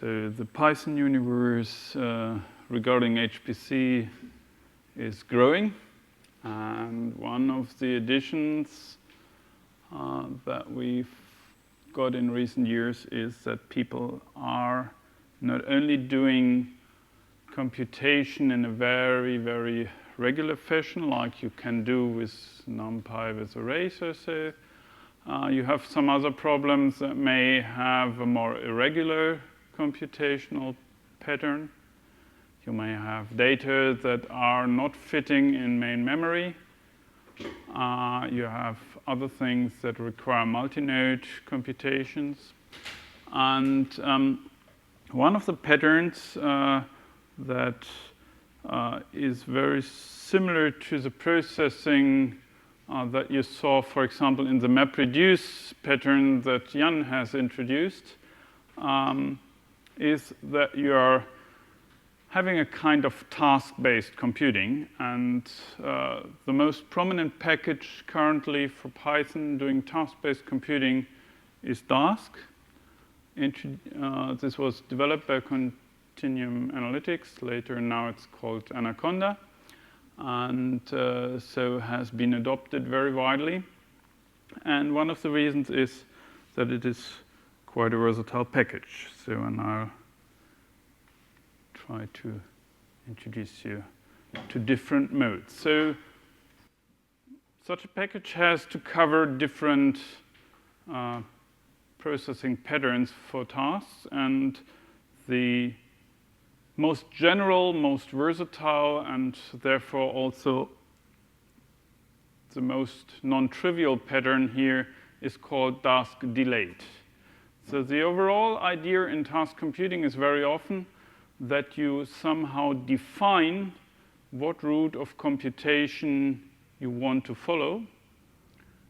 So the Python universe regarding HPC is growing, and one of the additions that we've got in recent years is that people are not only doing computation in a very, very regular fashion, like you can do with NumPy with arrays or so. You have some other problems that may have a more irregular computational pattern. You may have data that are not fitting in main memory. You have other things that require multi-node computations. And one of the patterns that is very similar to the processing that you saw, for example, in the MapReduce pattern that Jan has introduced, is that you are having a kind of task-based computing. And the most prominent package currently for Python doing task-based computing is Dask. This was developed by Continuum Analytics. Later, now it's called Anaconda. And so has been adopted very widely. And one of the reasons is that it is quite a versatile package. So I'll try to introduce you to different modes. So such a package has to cover different processing patterns for tasks, and the most general, most versatile, and therefore also the most non-trivial pattern here is called Dask Delayed. So the overall idea in task computing is very often that you somehow define what route of computation you want to follow.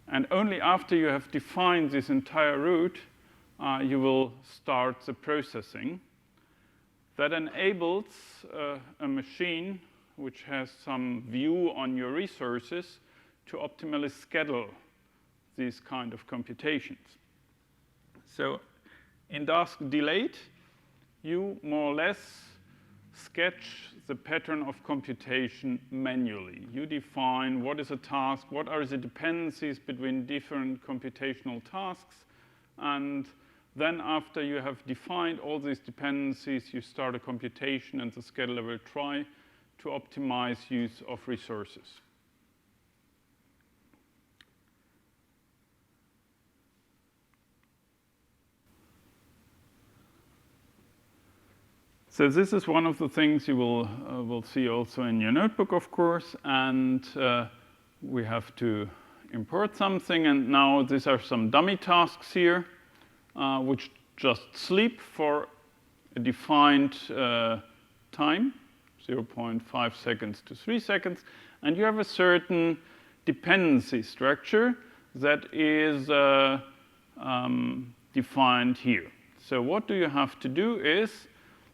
And only after you have defined this entire route, you will start the processing. That enables a machine which has some view on your resources to optimally schedule these kind of computations. So in Dask Delayed, you more or less sketch the pattern of computation manually. You define what is a task, what are the dependencies between different computational tasks, and then after you have defined all these dependencies, you start a computation, and the scheduler will try to optimize use of resources. So this is one of the things you will see also in your notebook, of course, and we have to import something, and now these are some dummy tasks here, which just sleep for a defined time, 0.5 seconds to 3 seconds, and you have a certain dependency structure that is defined here. So what do you have to do is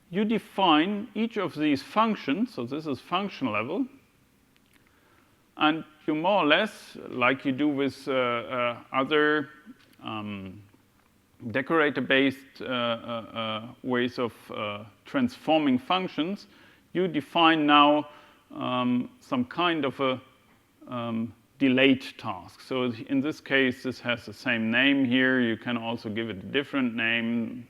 you define each of these functions, so this is function level, and you more or less, like you do with other decorator-based ways of transforming functions, you define now some kind of a delayed task. So in this case, this has the same name here. You can also give it a different name.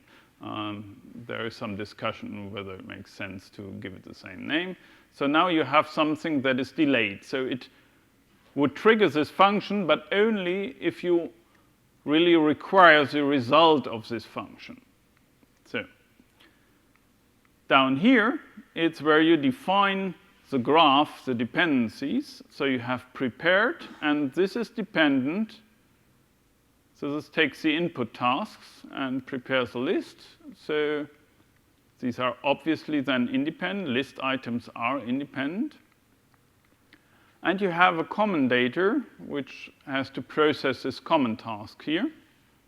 There is some discussion whether it makes sense to give it the same name. So now you have something that is delayed. So it would trigger this function, but only if you really require the result of this function. So down here, it's where you define the graph, the dependencies. So you have prepared, and this is dependent. So this takes the input tasks and prepares a list. So these are obviously then independent. List items are independent. And you have a commentator, which has to process this common task here.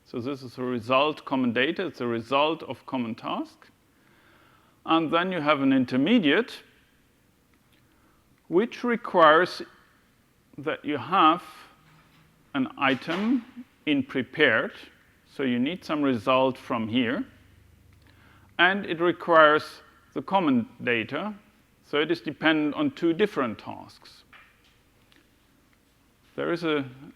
So this is a result commentator. It's a result of common task. And then you have an intermediate, which requires that you have an item in prepared. So you need some result from here. and it requires the common data. So it is dependent on two different tasks. There is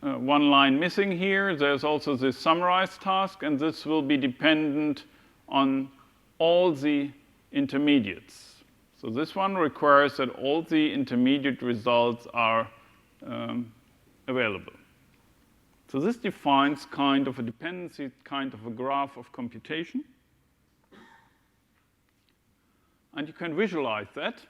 one line missing here. There's also this summarize task, and this will be dependent on all the intermediates. So this one requires that all the intermediate results are available. So this defines kind of a dependency, kind of a graph of computation. And you can visualize that.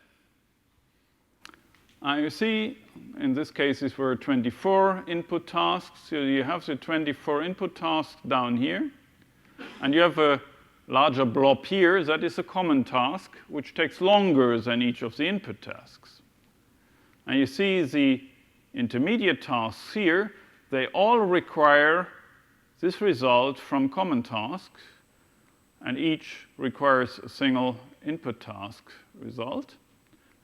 You see, in this case, these were 24 input tasks. So you have the 24 input tasks down here. And you have a larger blob here. That is a common task, which takes longer than each of the input tasks. And you see the intermediate tasks here. They all require this result from common tasks. And each requires a single input task result.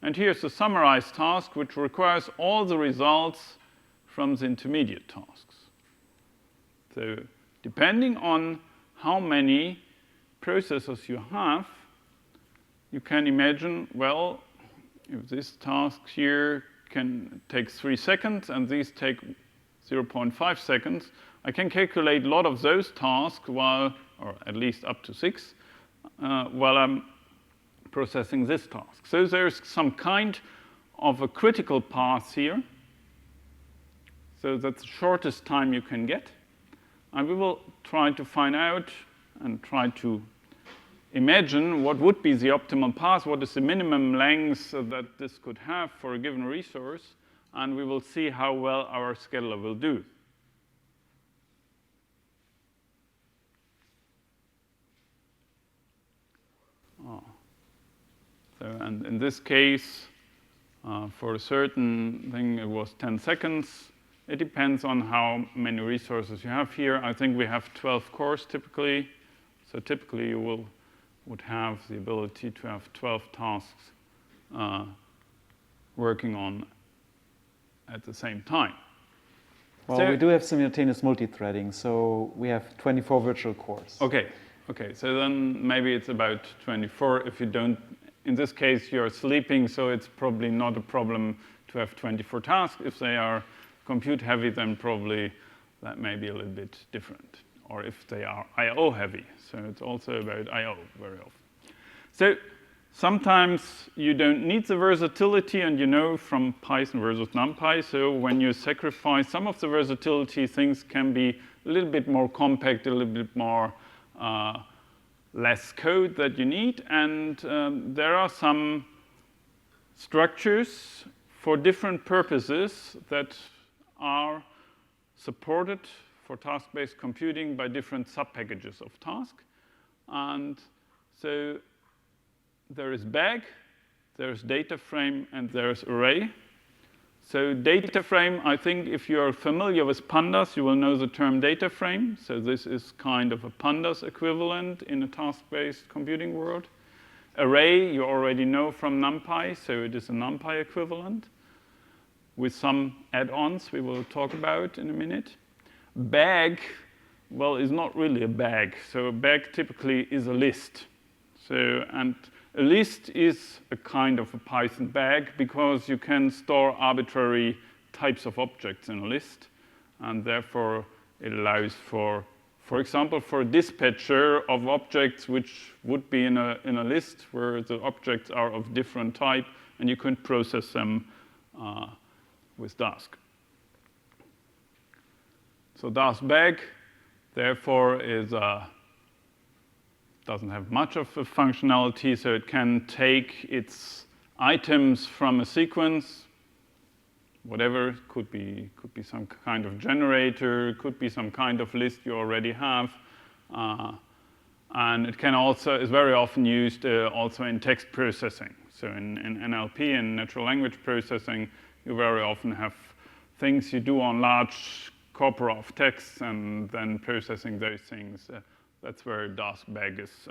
And here's the summarize task, which requires all the results from the intermediate tasks. So depending on how many processors you have, you can imagine, well, if this task here takes 3 seconds and these take 0.5 seconds, I can calculate a lot of those tasks or at least up to 6, while I'm processing this task. So there's some kind of a critical path here. So that's the shortest time you can get. And we will try to find out and try to imagine what would be the optimal path, what is the minimum length that this could have for a given resource, and we will see how well our scheduler will do. So, and in this case, for a certain thing, it was 10 seconds. It depends on how many resources you have here. I think we have 12 cores typically. So typically you would have the ability to have 12 tasks working on at the same time. Well, so we do have simultaneous multi-threading, so we have 24 virtual cores. Okay, so then maybe it's about 24 if you don't. In this case, you're sleeping, so it's probably not a problem to have 24 tasks. If they are compute heavy, then probably that may be a little bit different. Or if they are I/O heavy. So it's also about I/O very often. So sometimes you don't need the versatility, and you know from Python versus NumPy. So when you sacrifice some of the versatility, things can be a little bit more compact, a little bit more less code that you need, and there are some structures for different purposes that are supported for task-based computing by different subpackages of task. And so there is bag, there's data frame, and there's array. So data frame, I think if you're familiar with pandas, you will know the term data frame. So this is kind of a pandas equivalent in a task-based computing world. Array, you already know from NumPy, so it is a NumPy equivalent with some add-ons we will talk about in a minute. Bag, well, is not really a bag. So a bag typically is a list. So, and a list is a kind of a Python bag because you can store arbitrary types of objects in a list, and therefore it allows for example, for a dispatcher of objects which would be in a list where the objects are of different type, and you can process them with Dask. So Dask bag, therefore, doesn't have much of a functionality, so it can take its items from a sequence, whatever, could be some kind of generator, could be some kind of list you already have, and it can also is very often used also in text processing. So in NLP, in natural language processing, you very often have things you do on large corpora of text and then processing those things. That's where Dask bag is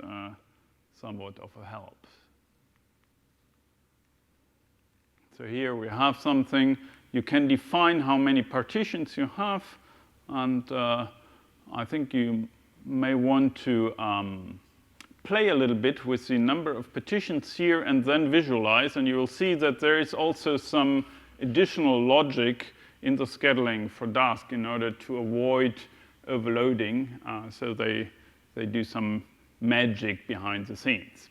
somewhat of a help. So here we have something. You can define how many partitions you have, and I think you may want to play a little bit with the number of petitions here and then visualize, and you will see that there is also some additional logic in the scheduling for Dask in order to avoid overloading. So they do some magic behind the scenes.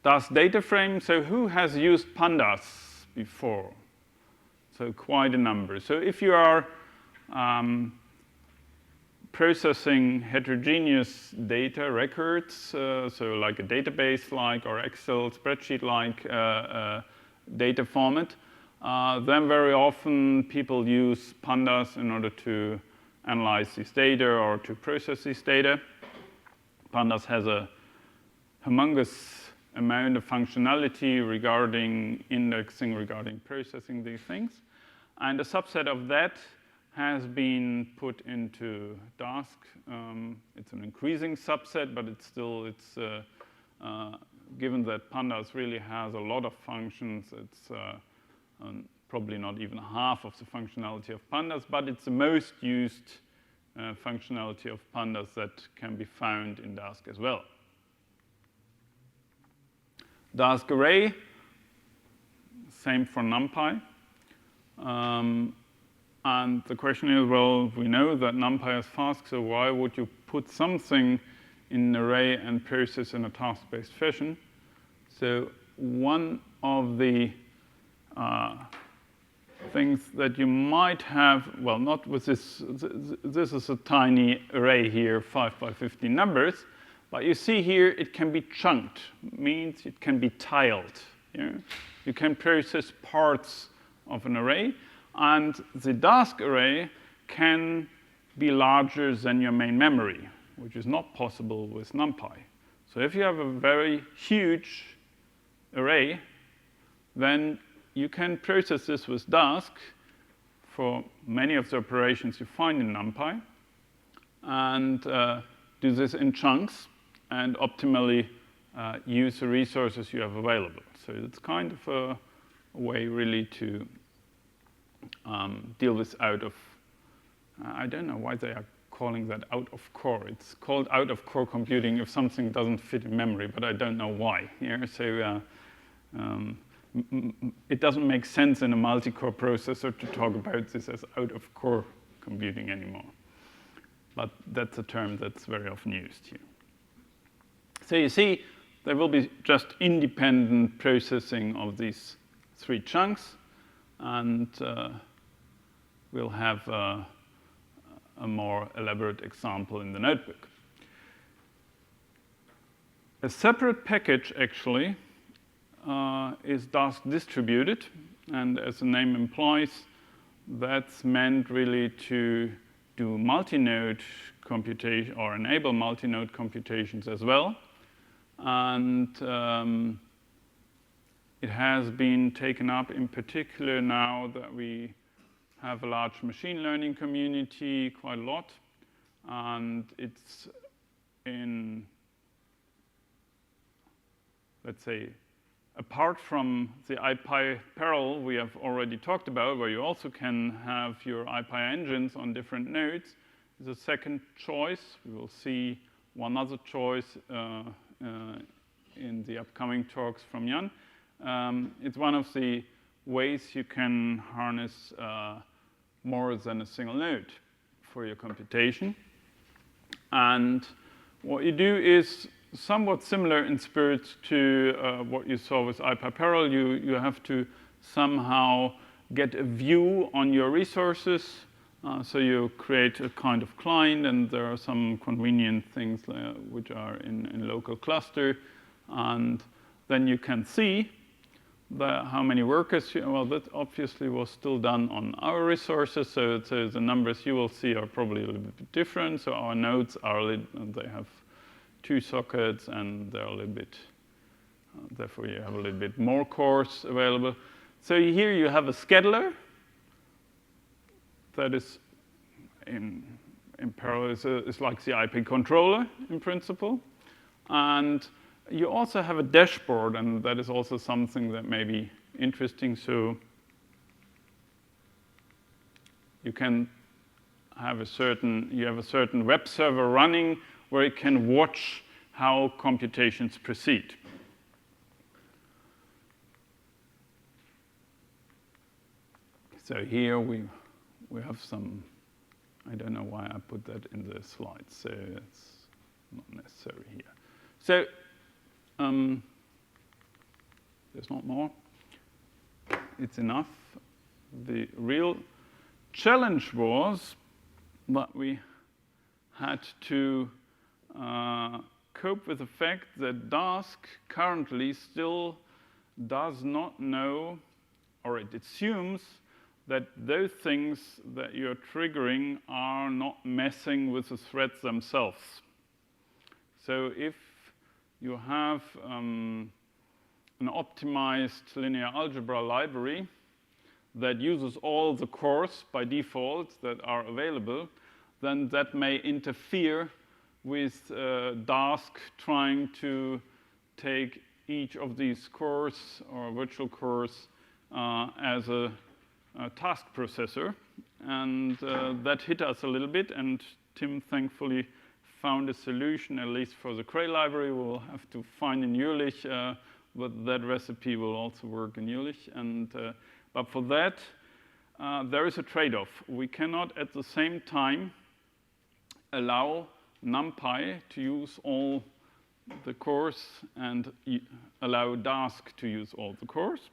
Dask data frame. So who has used pandas before? So quite a number. So if you are processing heterogeneous data records, so like a database-like or Excel spreadsheet-like data format, then very often people use pandas in order to analyze this data or to process this data. Pandas has a humongous amount of functionality regarding indexing, regarding processing these things. And a subset of that has been put into Dask. It's an increasing subset, but it's still, given that pandas really has a lot of functions, it's probably not even half of the functionality of pandas, but it's the most used functionality of pandas that can be found in Dask as well. Dask array, same for NumPy. And the question is, well, we know that NumPy is fast, so why would you put something in an array and process in a task-based fashion? So one of the things that you might have, well, not with this, this is a tiny array here, 5 by 15 numbers, but you see here it can be chunked, means it can be tiled. You can process parts of an array, and the Dask array can be larger than your main memory, which is not possible with NumPy. So if you have a very huge array, then you can process this with Dask for many of the operations you find in NumPy, and do this in chunks and optimally use the resources you have available. So it's kind of a way really to deal with out of, I don't know why they are calling that out of core. It's called out of core computing if something doesn't fit in memory, but I don't know why. So it doesn't make sense in a multi-core processor to talk about this as out of core computing anymore. But that's a term that's very often used here. So you see, there will be just independent processing of these 3 chunks, and we'll have a more elaborate example in the notebook. A separate package, actually, is Dask distributed, and as the name implies, that's meant really to do multi-node computation or enable multi-node computations as well. And it has been taken up in particular now that we have a large machine learning community, quite a lot, and it's in, let's say, apart from the IPython we have already talked about, where you also can have your IPy engines on different nodes, is a second choice. We will see one other choice in the upcoming talks from Jan. It's one of the ways you can harness more than a single node for your computation. And what you do is somewhat similar in spirit to what you saw with IPython. You have to somehow get a view on your resources. So you create a kind of client, and there are some convenient things which are in local cluster. And then you can see how many workers, well, that obviously was still done on our resources. So the numbers you will see are probably a little bit different. So our nodes are, they have 2 sockets, and they're a little bit, therefore you have a little bit more cores available. So here you have a scheduler that is in parallel, is like the IP controller in principle. And you also have a dashboard, and that is also something that may be interesting. So you can have you have a certain web server running where you can watch how computations proceed. So here we have some, I don't know why I put that in the slides, so it's not necessary here. So there's not more. It's enough. The real challenge was that we had to cope with the fact that Dask currently still does not know, or it assumes that those things that you're triggering are not messing with the threads themselves. So if you have an optimized linear algebra library that uses all the cores by default that are available, then that may interfere with Dask trying to take each of these cores or virtual cores as a task processor. And that hit us a little bit, and Tim thankfully found a solution, at least for the Cray library. We'll have to find in Jülich, but that recipe will also work in Jülich. And but for that, there is a trade-off. We cannot at the same time allow NumPy to use all the cores and allow Dask to use all the cores.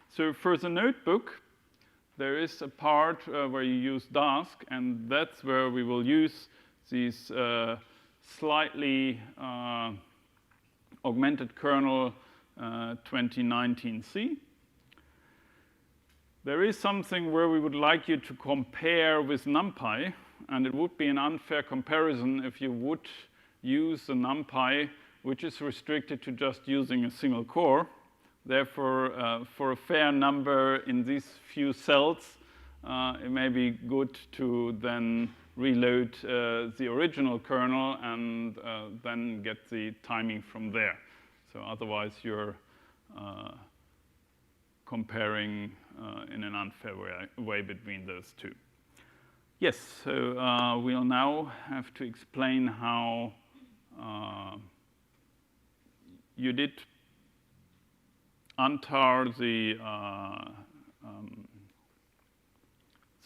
So for the notebook, there is a part where you use Dask, and that's where we will use these slightly augmented kernel 2019C. There is something where we would like you to compare with NumPy, and it would be an unfair comparison if you would use the NumPy, which is restricted to just using a single core. Therefore, for a fair number in these few cells, it may be good to then reload the original kernel and then get the timing from there. So otherwise, you're comparing in an unfair way between those two. Yes, so we'll now have to explain how you did untar the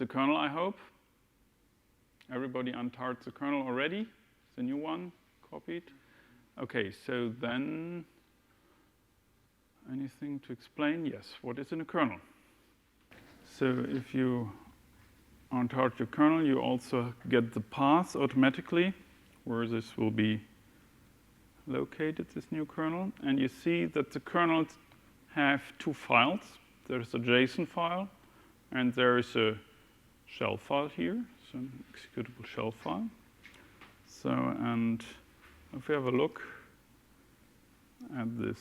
kernel, I hope. Everybody untarred the kernel already? The new one copied? Okay, so then anything to explain? Yes, what is in a kernel? So if you untart your kernel, you also get the path automatically where this will be located, this new kernel. And you see that the kernels have two files. There's a JSON file, and there is a shell file here, so an executable shell file. So, and if we have a look at this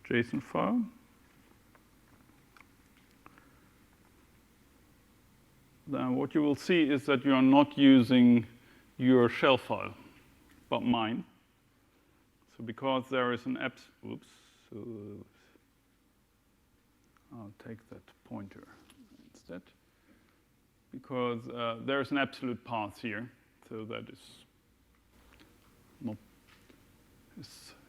JSON file, then what you will see is that you are not using your shell file, but mine. So because there is an I'll take that pointer instead. Because there's an absolute path here, so that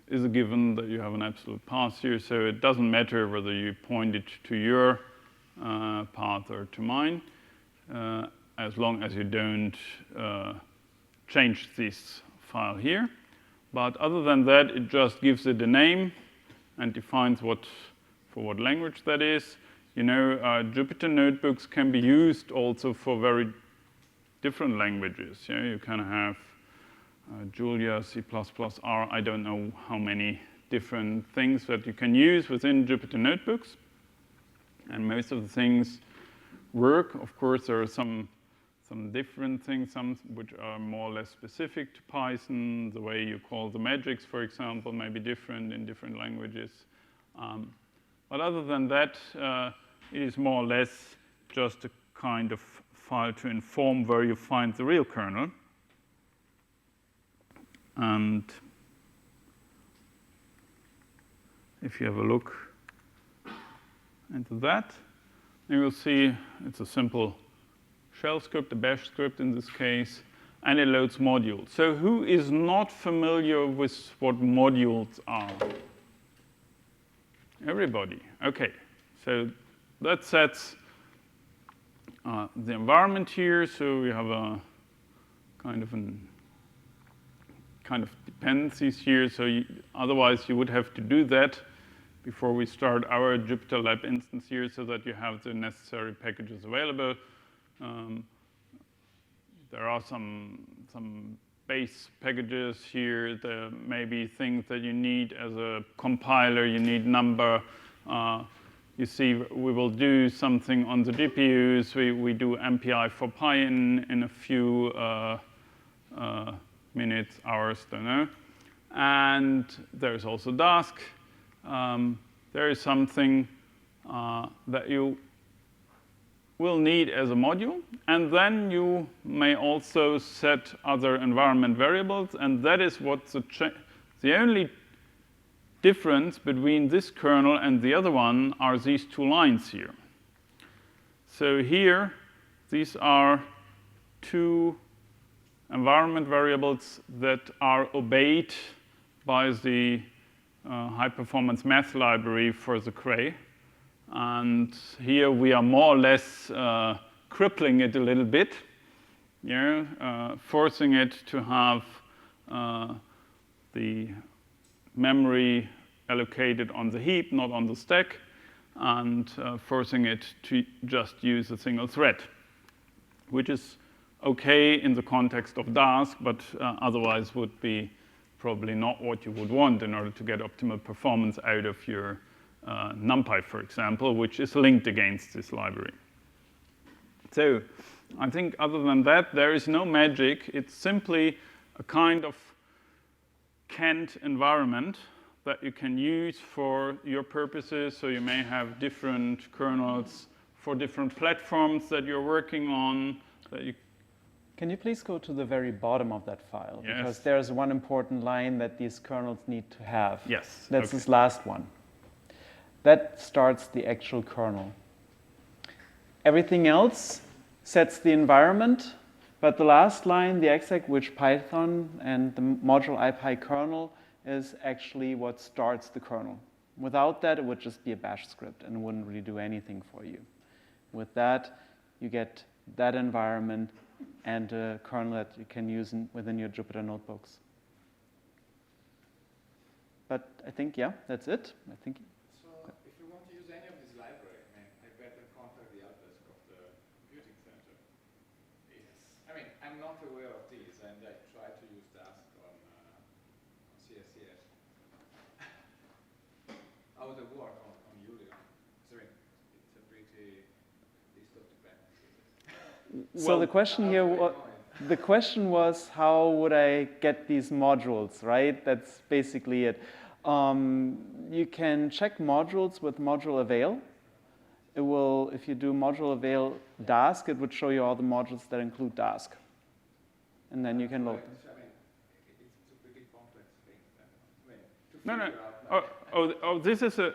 is a given that you have an absolute path here. So it doesn't matter whether you point it to your path or to mine, as long as you don't change this file here. But other than that, it just gives it a name and defines for what language that is. You know, Jupyter notebooks can be used also for very different languages. You know, you can have Julia, C++, R, I don't know how many different things that you can use within Jupyter notebooks. And most of the things work. Of course, there are some different things, some which are more or less specific to Python. The way you call the magics, for example, may be different in different languages. But other than that, it is more or less just a kind of file to inform where you find the real kernel. And if you have a look into that, you will see it's a simple shell script, a bash script in this case, and it loads modules. So who is not familiar with what modules are? Everybody. Okay. So that sets the environment here. So we have a kind of dependencies here. So otherwise you would have to do that before we start our Jupyter Lab instance here, so that you have the necessary packages available. There are some base packages here. There may be things that you need as a compiler. You need Numba. You see, we will do something on the GPUs. We do MPI for Pi in a few minutes, hours, don't know. And there's also Dask. There is something that you will need as a module. And then you may also set other environment variables. And that is what the only difference between this kernel and the other one are these two lines here. So here, these are two environment variables that are obeyed by the high-performance math library for the Cray. And here we are more or less crippling it a little bit, forcing it to have the memory allocated on the heap, not on the stack, and forcing it to just use a single thread, which is okay in the context of Dask, but otherwise would be probably not what you would want in order to get optimal performance out of your NumPy, for example, which is linked against this library. So I think other than that, there is no magic. It's simply a kind of canned environment that you can use for your purposes. So you may have different kernels for different platforms that you're working on. Can you please go to the very bottom of that file? Yes. Because there's one important line that these kernels need to have. Yes. That's okay. this last one. That starts the actual kernel. Everything else sets the environment, but the last line, the exec, which Python and the module IPy kernel, is actually what starts the kernel. Without that, it would just be a bash script and it wouldn't really do anything for you. With that, you get that environment and a kernel that you can use within your Jupyter notebooks. But I think, yeah, that's it. I think. So if you want to use any of this library, I better contact the helpdesk of the computing center. Yes. I mean, I'm not aware of these, and I try to use Dask on CSCS. How would it work on Julia? I mean, it's a pretty list of dependencies. So the question here, the question was, how would I get these modules, right? That's basically it. You can check modules with module avail. It will, if you do module avail Dask, it would show you all the modules that include Dask. And then you can load them. I mean, it's a pretty complex thing.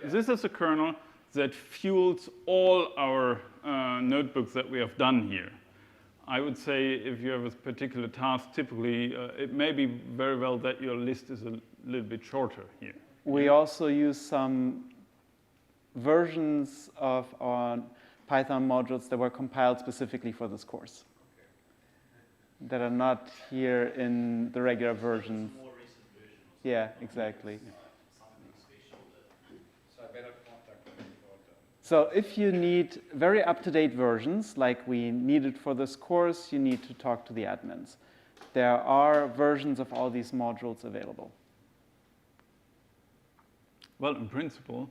This is a kernel that fuels all our notebooks that we have done here. I would say if you have a particular task, typically it may be very well that your list is a little bit shorter here. We also use some versions of our Python modules that were compiled specifically for this course that are not here in the regular versions. More recent versions. Yeah, exactly. Something special. So I better contact them for that. So if you need very up-to-date versions, like we needed for this course, you need to talk to the admins. There are versions of all these modules available. Well, in principle,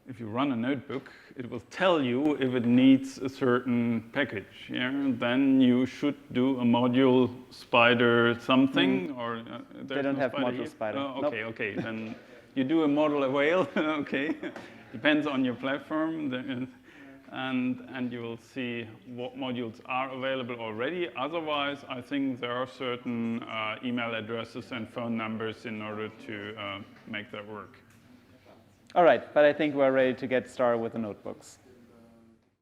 if you run a notebook, it will tell you if it needs a certain package. Yeah? Then you should do a module spider something, or they don't have module spider. Oh, okay, nope. Okay. Then you do a module avail. Okay, depends on your platform, and you will see what modules are available already. Otherwise, I think there are certain email addresses and phone numbers in order to make that work. All right, but I think we're ready to get started with the notebooks.